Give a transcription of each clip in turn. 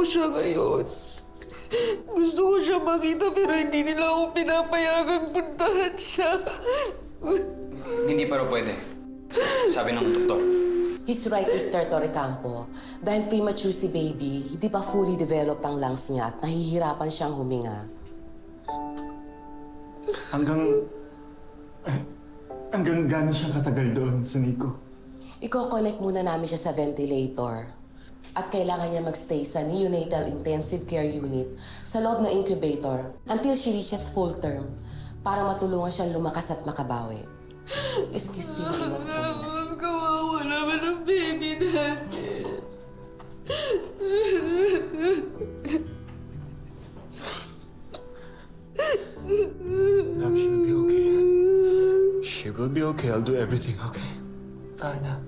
siya ngayon. Gusto ko siya makita pero hindi nila ako pinapayagang puntahan siya. Hindi pa raw pwede. Sabi ng doktor. He's right, Mr. Torrecampo. Dahil premature si baby, hindi pa fully developed ang lungs niya at nahihirapan siyang huminga. Hanggang gano'n siya katagal doon sa Nico? Iko-connect muna namin siya sa ventilator. At kailangan niya magstay sa neonatal intensive care unit sa loob ng incubator until she reaches full term para matulungan siyang lumakas at makabawi. Excuse me, maiwan po muna. Kawawa naman ang baby natin. Love, she'll be okay. She will be okay. I'll do everything, okay? Tana.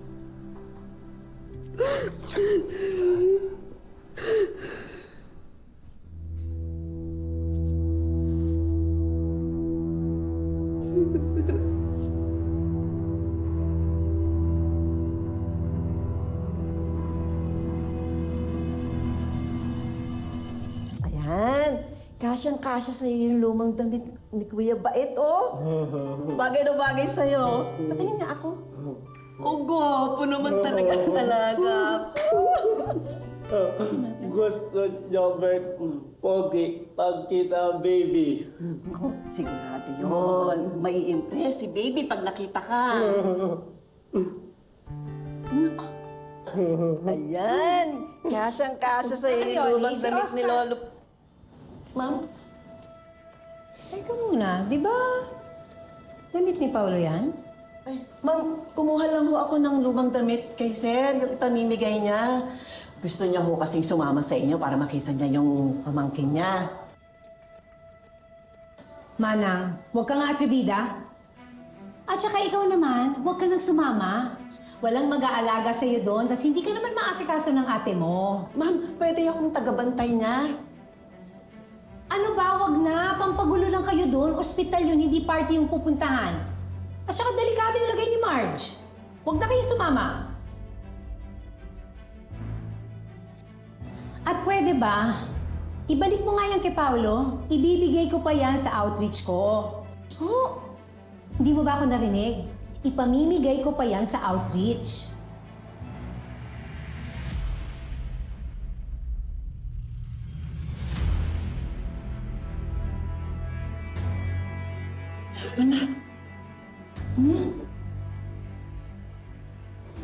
Ayan. Kasyang-kasya sa'yo yung lumang damit ni Kuya Bait, oh. Bagay na bagay sa'yo. Patingin nga ako. Oh, gwapo naman talaga ang alaga ko. Gusto niyo, Bert, pogi, pagkita ang baby. Ako, sigurado yun. May impress si baby pag nakita ka. Nako. Ayan. Kasyang-kasya sa'yo yung lumang damit ni Lolo. Ma'am? Teka muna, di ba damit ni Paolo yan? Ay, ma'am, kumuha lang ho ako ng lumang damit kay Sir, yung pamimigay niya. Gusto niya ho kasing sumama sa inyo para makita niya yung pamangkin niya. Manang, huwag ka nga atribida. At saka ikaw naman, huwag ka nang sumama. Walang mag-aalaga sa iyo doon at hindi ka naman maasikaso ng ate mo. Ma'am, pwede akong tagabantay niya. Ano ba, wag na. Pampagulo lang kayo doon. Ospital yun, hindi party yung pupuntahan. At saka delikado yung lagay ni Marge. Huwag na kayo sumama. At pwede ba, ibalik mo nga yan kay Paolo. Ibibigay ko pa yan sa outreach ko. Oh, hindi mo ba ako narinig? Ipamimigay ko pa yan sa outreach.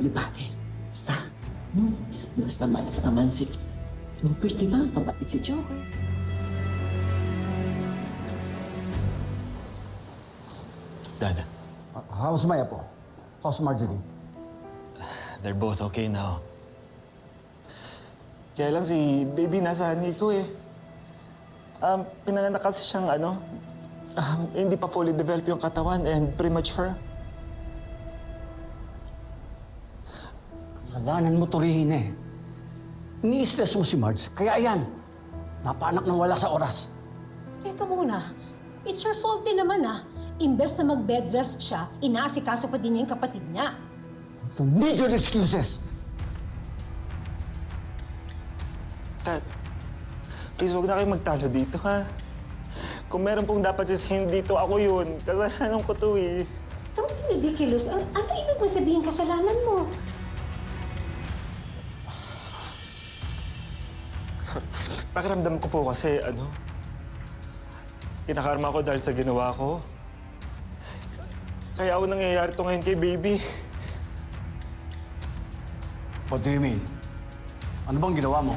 Libate, basta. Basta malap naman si Robert, di ba? Kapatid si Joker. Dada, How's Maya po? How's Marjorie? they're both okay now. Kaya lang si baby nasa Nico eh. Pinanganak kasi siyang hindi pa fully developed yung katawan and premature. Kasalanan mo turihin eh. Ni-stress mo si Marge. Kaya ayan, napaanak ng wala sa oras. Teka muna. It's her fault din naman Imbes na mag-bed rest siya, inaasikaso pa din niya yung kapatid niya. So need your excuses. Dad, please huwag na kayong magtalo dito, ha? Kung meron pong dapat sisihin dito, ako yun. Kasalanan ko to eh. Don't be ridiculous. Ano ibig mo sabihin kasalanan mo? Pakiramdam ko po kasi, kinakarma ko dahil sa ginawa ko. Kaya ako nangyayari to ngayon kay baby. What do you mean? Ano bang ginawa mo?